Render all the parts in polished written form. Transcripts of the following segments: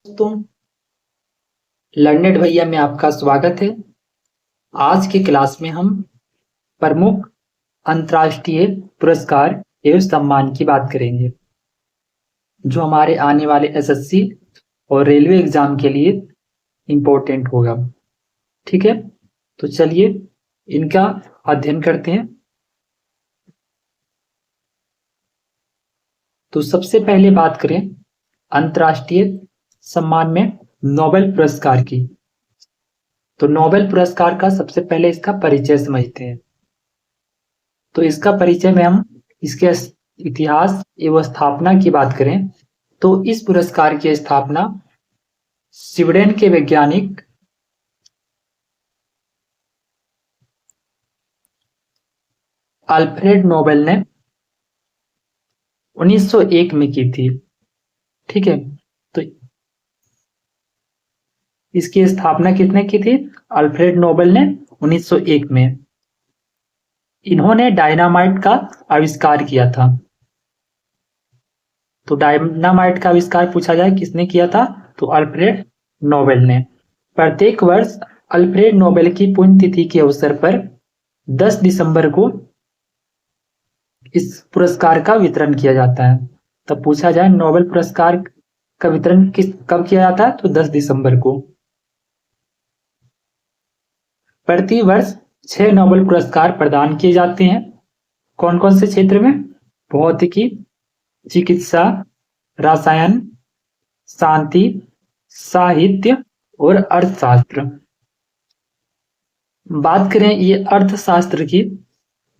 दोस्तों, लर्नेड भैया में आपका स्वागत है। आज की क्लास में हम प्रमुख अंतर्राष्ट्रीय पुरस्कार एवं सम्मान की बात करेंगे जो हमारे आने वाले एसएससी और रेलवे एग्जाम के लिए इम्पोर्टेंट होगा। ठीक है, तो चलिए इनका अध्ययन करते हैं। तो सबसे पहले बात करें अंतर्राष्ट्रीय सम्मान में नोबेल पुरस्कार की। तो नोबेल पुरस्कार का सबसे पहले इसका परिचय समझते हैं। तो इसका परिचय में हम इसके इतिहास एवं स्थापना की बात करें तो इस पुरस्कार की स्थापना स्वीडन के वैज्ञानिक अल्फ्रेड नोबेल ने 1901 में की थी। ठीक है, तो इसकी स्थापना किसने की थी? अल्फ्रेड नोबेल ने 1901 में। इन्होंने डायनामाइट का आविष्कार किया था। तो डायनामाइट का आविष्कार पूछा जाए किसने किया था, तो अल्फ्रेड नोबेल ने। प्रत्येक वर्ष अल्फ्रेड नोबेल की पुण्यतिथि के अवसर पर 10 दिसंबर को इस पुरस्कार का वितरण किया जाता है। तब पूछा जाए नोबेल पुरस्कार का वितरण कब किया जाता है, तो 10 दिसंबर को। प्रति वर्ष 6 नोबेल पुरस्कार प्रदान किए जाते हैं। कौन कौन से क्षेत्र में? भौतिकी, चिकित्सा, रसायन, शांति, साहित्य और अर्थशास्त्र। बात करें ये अर्थशास्त्र की,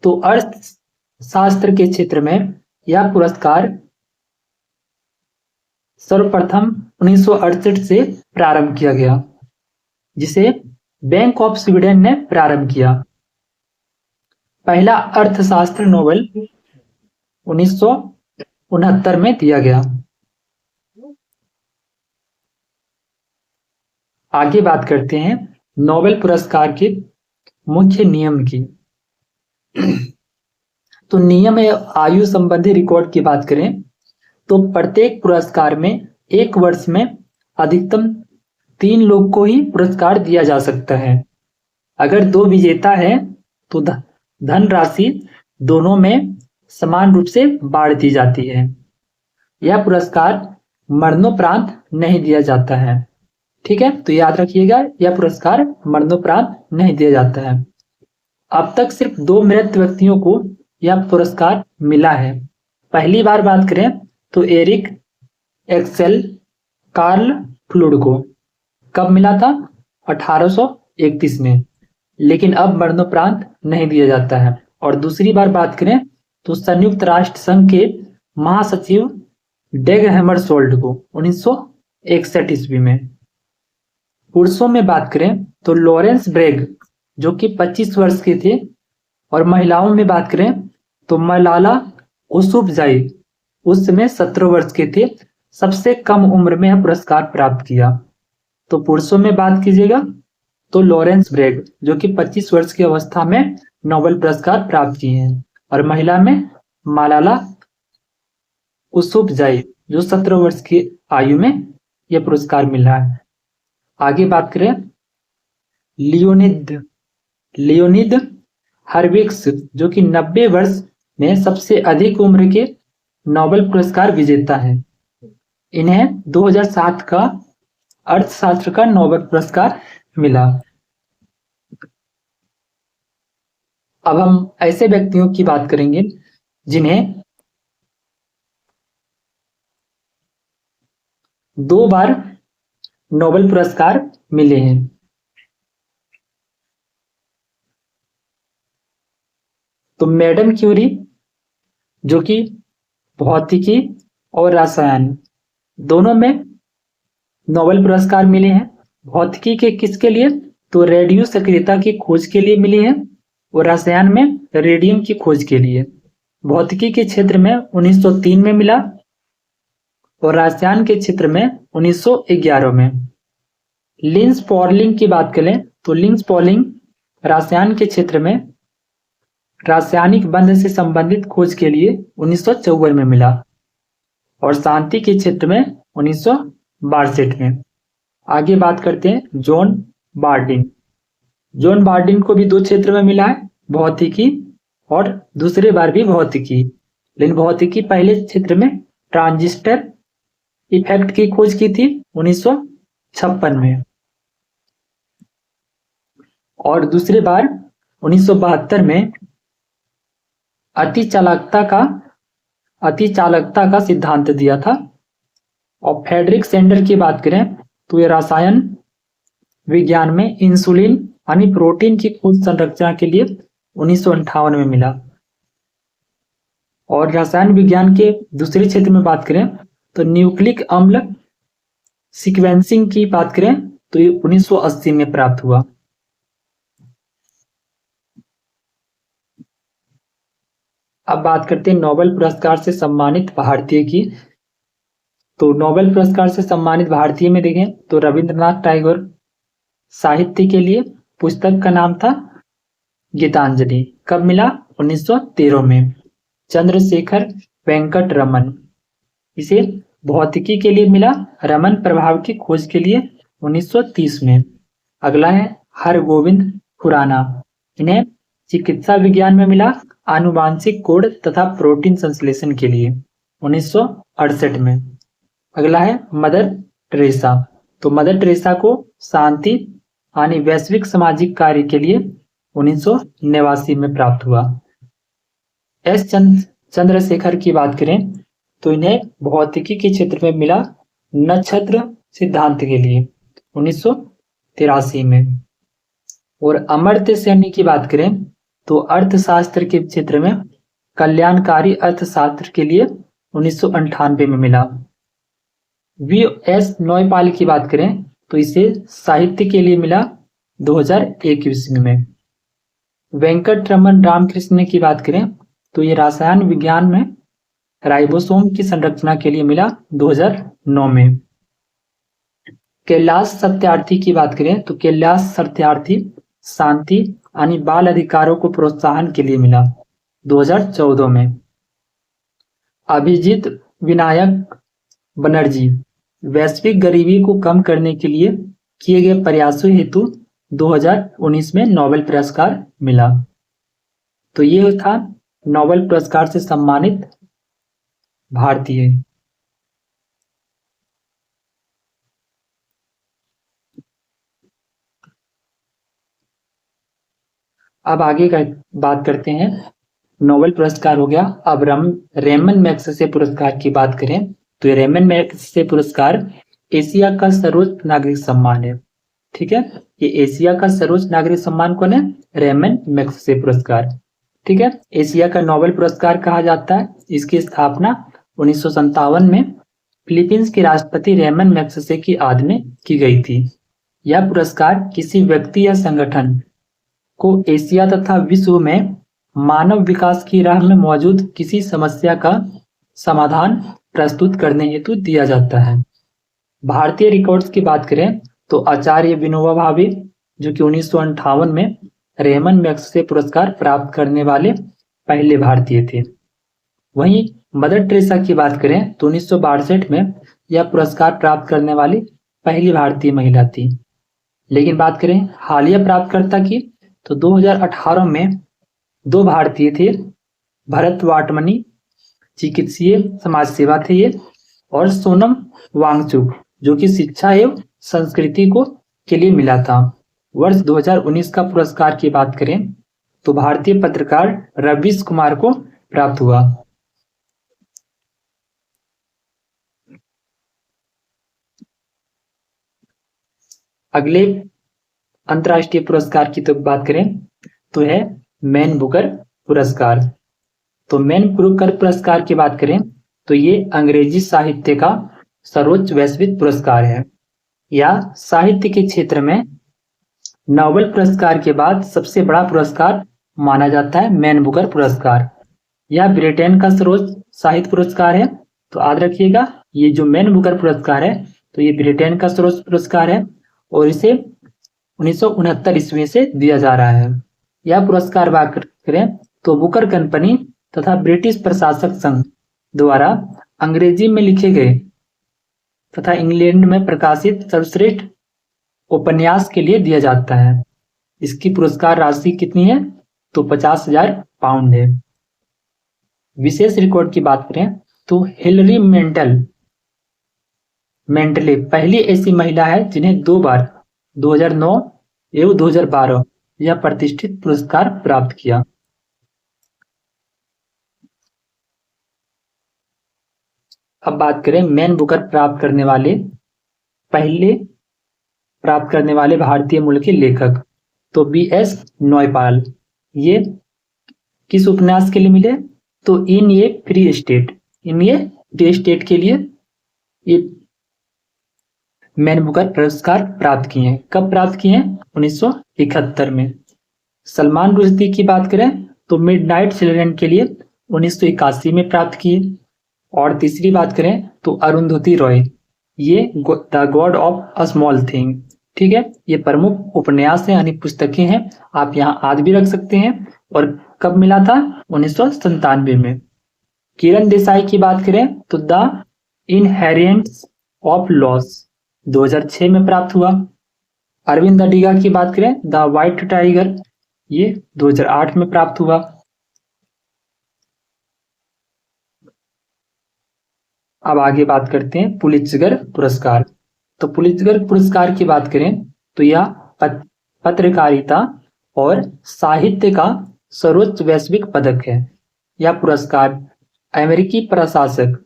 तो अर्थशास्त्र के क्षेत्र में यह पुरस्कार सर्वप्रथम 1968 से प्रारंभ किया गया, जिसे बैंक ऑफ स्वीडन ने प्रारंभ किया। पहला अर्थशास्त्र नोबेल 1969 में दिया गया। आगे बात करते हैं नोबेल पुरस्कार के मुख्य नियम की। तो नियम एवं आयु संबंधी रिकॉर्ड की बात करें तो प्रत्येक पुरस्कार में एक वर्ष में अधिकतम 3 लोग को ही पुरस्कार दिया जा सकता है। अगर 2 विजेता है तो धनराशि दोनों में समान रूप से बांट दी जाती है। यह पुरस्कार मरणोपरांत नहीं दिया जाता है। ठीक है, तो याद रखिएगा यह पुरस्कार मरणोपरांत नहीं दिया जाता है। अब तक सिर्फ 2 मृत व्यक्तियों को यह पुरस्कार मिला है। पहली बार बात करें तो एरिक एक्सेल कार्ल फ्लूड को कब मिला था? 1831 में। लेकिन अब मरणोपरांत नहीं दिया जाता है। और दूसरी बार बात करें तो संयुक्त राष्ट्र संघ के महासचिव डेग हैमरशोल्ड को 1961 ईस्वी में। पुरुषों में बात करें तो लॉरेंस ब्रेग जो कि 25 वर्ष के थे, और महिलाओं में बात करें तो मलाला यूसुफजई उस समय 17 वर्ष के थे। सबसे कम उम्र में यह पुरस्कार प्राप्त किया। तो पुरुषों में बात कीजिएगा तो लॉरेंस ब्रेग जो कि 25 वर्ष की अवस्था में नोबेल पुरस्कार प्राप्त किए हैं, और महिला में मलाला यूसुफजई जो 17 वर्ष की आयु में यह पुरस्कार मिला है। आगे बात करें लियोनिद हर्विक्स जो कि 90 वर्ष में सबसे अधिक उम्र के नोबेल पुरस्कार विजेता है। इन्हें 2007 का अर्थशास्त्र का नोबेल पुरस्कार मिला। अब हम ऐसे व्यक्तियों की बात करेंगे जिन्हें 2 बार नोबेल पुरस्कार मिले हैं। तो मैडम क्यूरी जो कि भौतिकी और रसायन दोनों में नोबेल पुरस्कार मिले हैं। भौतिकी के किसके लिए? तो रेडियो सक्रियता की खोज के लिए मिले हैं, और रसायन में रेडियम की खोज के लिए। भौतिकी के क्षेत्र में 1903 में मिला, और रसायन के क्षेत्र में 1911 में। लिंस पॉलिंग की बात करें तो लिंस पॉलिंग रसायन के क्षेत्र में रासायनिक बंध से संबंधित खोज के लिए 1954 में मिला, और शांति के क्षेत्र में बारसेट में। आगे बात करते हैं जॉन बार्डिन। जॉन बार्डिन को भी 2 क्षेत्र में मिला है, भौतिकी और दूसरे बार भी भौतिकी। लेकिन भौतिकी पहले क्षेत्र में ट्रांजिस्टर इफेक्ट की खोज की थी 1956 में, और दूसरे बार 1972 में अति चालकता का सिद्धांत दिया था। और फ्रेडरिक सेंडर की बात करें तो ये रसायन विज्ञान में इंसुलिन यानी प्रोटीन की खोज संरचना के लिए 1958 में मिला। और रसायन विज्ञान के दूसरे क्षेत्र में बात करें तो न्यूक्लिक अम्ल सीक्वेंसिंग की बात करें तो ये 1980 में प्राप्त हुआ। अब बात करते हैं नोबेल पुरस्कार से सम्मानित भारतीय की। तो नोबेल पुरस्कार से सम्मानित भारतीय में देखें तो रविंद्रनाथ टैगोर साहित्य के लिए पुस्तक का नाम था गीतांजलि। कब मिला? 1913 में। चंद्रशेखर वेंकट रमन, इसे भौतिकी के लिए मिला रमन प्रभाव की खोज के लिए 1930 में। अगला है हरगोविंद खुराना, इन्हें चिकित्सा विज्ञान में मिला आनुवांशिक कोड तथा प्रोटीन संश्लेषण के लिए 1968 में। अगला है मदर टेरेसा। तो मदर टेरेसा को शांति यानी वैश्विक सामाजिक कार्य के लिए 1989 में प्राप्त हुआ। एस चंद्रशेखर की बात करें तो इन्हें भौतिकी के क्षेत्र में मिला नक्षत्र सिद्धांत के लिए 1983 में। और अमर्त्य सेन की बात करें तो अर्थशास्त्र के क्षेत्र में कल्याणकारी अर्थशास्त्र के लिए 1998 में मिला। वी.एस. नौपाल की बात करें तो इसे साहित्य के लिए मिला 2001 ईस्वी में। वेंकट रमन रामकृष्ण की बात करें तो ये रसायन विज्ञान में राइबोसोम की संरचना के लिए मिला 2009 में। कैलाश सत्यार्थी की बात करें तो कैलाश सत्यार्थी शांति यानी बाल अधिकारों को प्रोत्साहन के लिए मिला 2014 में। अभिजीत विनायक बनर्जी वैश्विक गरीबी को कम करने के लिए किए गए प्रयासों हेतु 2019 में नोबेल पुरस्कार मिला। तो ये था नोबेल पुरस्कार से सम्मानित भारतीय। अब आगे का बात करते हैं। नोबेल पुरस्कार हो गया। अब रेमन मैग्सेसे पुरस्कार की बात करें तो ये रेमन मैग्सेसे पुरस्कार एशिया का सर्वोच्च नागरिक सम्मान है। ठीक है, ये एशिया का सर्वोच्च नागरिक सम्मान कौन है? रेमन मैग्सेसे पुरस्कार। ठीक है, एशिया का नोबेल पुरस्कार कहा जाता है। इसकी स्थापना 1957 में फिलीपींस के राष्ट्रपति रेमन मैग्सेसे की याद में की गई थी। यह पुरस्कार किसी व्यक्ति या संगठन को एशिया तथा विश्व में मानव विकास की राह में मौजूद किसी समस्या का समाधान प्रस्तुत करने हेतु दिया जाता है। भारतीय रिकॉर्ड्स की बात करें तो आचार्य विनोबा भावे जो कि 1958 में रेमन मैग्सेसे पुरस्कार प्राप्त करने वाले पहले भारतीय थे। वहीं मदर टेरेसा की बात करें तो 1962 में यह पुरस्कार प्राप्त करने वाली पहली भारतीय महिला थी। लेकिन बात करें हालिया प्राप्तकर्ता की तो 2018 में 2 भारतीय थे। भरत वाटमनी चिकित्सीय समाज सेवा थे ये, और सोनम वांगचुक जो कि शिक्षा एवं संस्कृति को के लिए मिला था। वर्ष 2019 का पुरस्कार की बात करें तो भारतीय पत्रकार रवीश कुमार को प्राप्त हुआ। अगले अंतर्राष्ट्रीय पुरस्कार की तो बात करें तो है मैन बुकर पुरस्कार। तो मैन बुकर पुरस्कार की बात करें तो ये अंग्रेजी साहित्य का सर्वोच्च वैश्विक पुरस्कार है। या साहित्य के क्षेत्र में नोबेल पुरस्कार के बाद सबसे बड़ा पुरस्कार माना जाता है मैन बुकर पुरस्कार। यह ब्रिटेन का सर्वोच्च साहित्य पुरस्कार है। तो याद रखिएगा ये जो मैन बुकर पुरस्कार है तो ये ब्रिटेन का सर्वोच्च पुरस्कार है और इसे 1969 ईस्वी से दिया जा रहा है। यह पुरस्कार बात करें तो बुकर कंपनी तथा ब्रिटिश प्रशासक संघ द्वारा अंग्रेजी में लिखे गए तथा इंग्लैंड में प्रकाशित सर्वश्रेष्ठ उपन्यास के लिए दिया जाता है। इसकी पुरस्कार राशि कितनी है? तो 50,000 पाउंड है। विशेष रिकॉर्ड की बात करें तो हिलरी मेंटले पहली ऐसी महिला है जिन्हें 2 बार 2009 एवं 2012 यह प्रतिष्ठित पुरस्कार प्राप्त किया। अब बात करें मैन बुकर पहले प्राप्त करने वाले भारतीय मूल के लेखक, तो BS नौपाल। ये किस उपन्यास के लिए मिले? तो इन ये फ्री स्टेट के लिए ये मैन बुकर पुरस्कार प्राप्त किए हैं। कब प्राप्त किए हैं? 1971 में। सलमान रुश्दी की बात करें तो मिडनाइट चिल्ड्रन के लिए 1981 में प्राप्त किए। और तीसरी बात करें तो अरुंधति रॉय, ये the God of a small thing, ठीक है, ये प्रमुख उपन्यास है यानी पुस्तकें हैं, आप यहाँ आदि भी रख सकते हैं। और कब मिला था? 1997 में। किरण देसाई की बात करें तो द इनहेरिटेंस ऑफ लॉस 2006 में प्राप्त हुआ। अरविंद अडिगा की बात करें द व्हाइट टाइगर, ये 2008 में प्राप्त हुआ। अब आगे बात करते हैं पुलित्जर पुरस्कार। तो पुलित्जर पुरस्कार की बात करें तो यह पत्रकारिता और साहित्य का सर्वोच्च वैश्विक पदक है। यह पुरस्कार अमेरिकी प्रशासक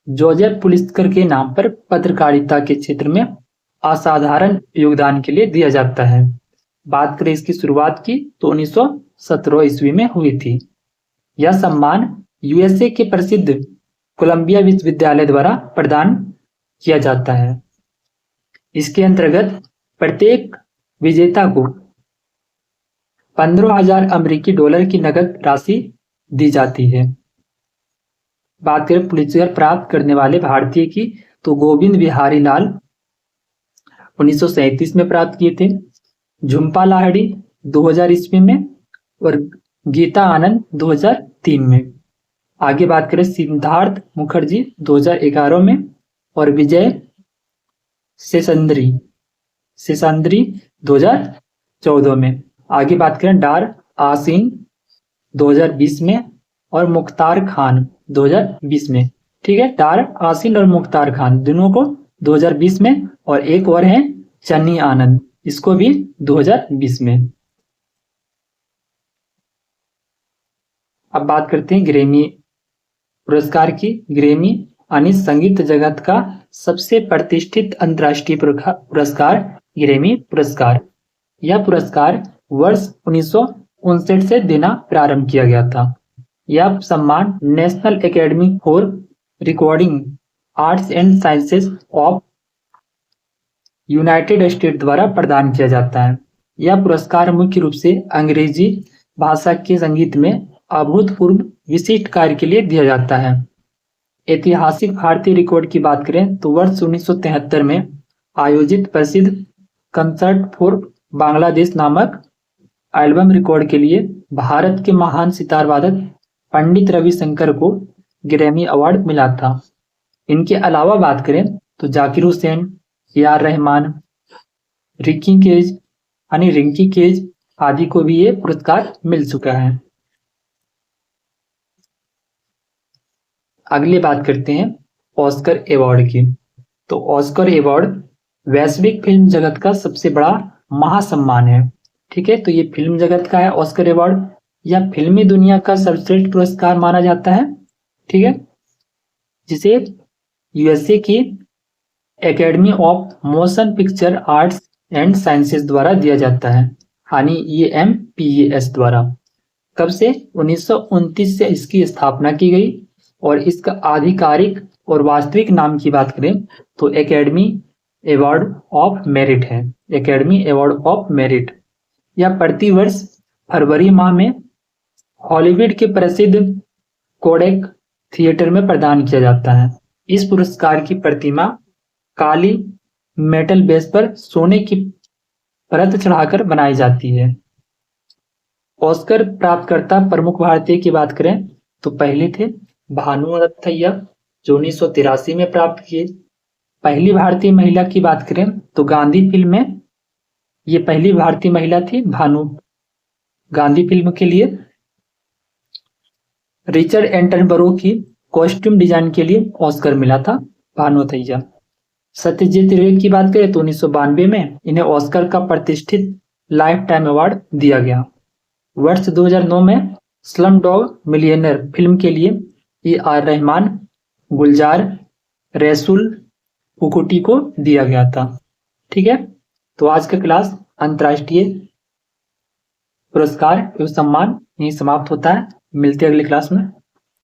जोसेफ पुलित्जर के नाम पर पत्रकारिता के क्षेत्र में असाधारण योगदान के लिए दिया जाता है। बात करें इसकी शुरुआत की तो 1917 ईस्वी में हुई थी। यह सम्मान USA के प्रसिद्ध कोलंबिया विश्वविद्यालय द्वारा प्रदान किया जाता है। इसके अंतर्गत प्रत्येक विजेता को 15,000 अमेरिकी डॉलर की नकद राशि दी जाती है। बात करें पुलित्जर प्राप्त करने वाले भारतीय की तो गोविंद बिहारी लाल 1937 में प्राप्त किए थे, झुम्पा लाहिड़ी 2000 ईस्वी में और गीता आनंद 2003 में। आगे बात करें सिद्धार्थ मुखर्जी 2011 में और विजय सेसान्द्री 2014 में। आगे बात करें डार आसिन 2020 में और मुख्तार खान 2020 में, ठीक है, डार आसिन और मुख्तार खान दोनों को 2020 में, और एक और है चन्नी आनंद, इसको भी 2020 में। अब बात करते हैं ग्रैमी पुरस्कार की। ग्रैमी यानी संगीत जगत का सबसे प्रतिष्ठित अंतर्राष्ट्रीय पुरस्कार ग्रैमी पुरस्कार। यह पुरस्कार वर्ष 1959 से देना प्रारंभ किया गया था। यह सम्मान national academy for recording arts and sciences of United states द्वारा प्रदान किया जाता है। यह पुरस्कार मुख्य रूप से अंग्रेजी भाषा के संगीत में अभूतपूर्व विशिष्ट कार्य के लिए दिया जाता है। ऐतिहासिक भारतीय रिकॉर्ड की बात करें तो वर्ष 1973 में आयोजित प्रसिद्ध कंसर्ट फॉर बांग्लादेश नामक एल्बम रिकॉर्ड के लिए भारत के महान सितार वादक पंडित रविशंकर को ग्रैमी अवार्ड मिला था। इनके अलावा बात करें तो जाकिर हुसैन, AR रहमान, रिंकी केज आदि को भी ये पुरस्कार मिल चुका है। अगली बात करते हैं ऑस्कर अवार्ड की। तो ऑस्कर अवार्ड वैश्विक फिल्म जगत का सबसे बड़ा महासम्मान है, ठीक है, तो ये फिल्म जगत का है ऑस्कर अवार्ड। यह फिल्मी दुनिया का सर्वश्रेष्ठ पुरस्कार माना जाता है, ठीक है, जिसे USA की academy of motion picture arts and sciences द्वारा दिया जाता है, यानी AMPAS द्वारा। कब से? 1929 से इसकी स्थापना की गई और इसका आधिकारिक और वास्तविक नाम की बात करें तो एकेडमी अवार्ड ऑफ मेरिट है, एकेडमी अवार्ड ऑफ मेरिट। यह प्रतिवर्ष फरवरी माह में हॉलीवुड के प्रसिद्ध कोडेक थिएटर में प्रदान किया जाता है। इस पुरस्कार की प्रतिमा काली मेटल बेस पर सोने की परत चढ़ाकर बनाई जाती है। ऑस्कर प्राप्तकर्ता प्रमुख भारतीय की बात करें तो पहले थे भानुमथैया जो 1983 में प्राप्त किए, पहली भारतीय महिला की बात करें तो गांधी फिल्म में ये पहली भारतीय महिला थी भानु। गांधी फिल्म के लिए रिचर्ड एटनबरो की कॉस्ट्यूम डिजाइन के लिए ऑस्कर मिला था भानु अथैया। सत्यजीत रे की बात करें तो 1992 में इन्हें ऑस्कर का प्रतिष्ठित लाइफ टाइम अवार्ड दिया गया। वर्ष 2009 में स्लम डॉग मिलियनेयर फिल्म के लिए ए.आर. रहमान, गुलजार रसूल पुकुटी को दिया गया था। ठीक है, तो आज का क्लास अंतर्राष्ट्रीय पुरस्कार एवं सम्मान यही समाप्त होता है। मिलते हैं अगली क्लास में।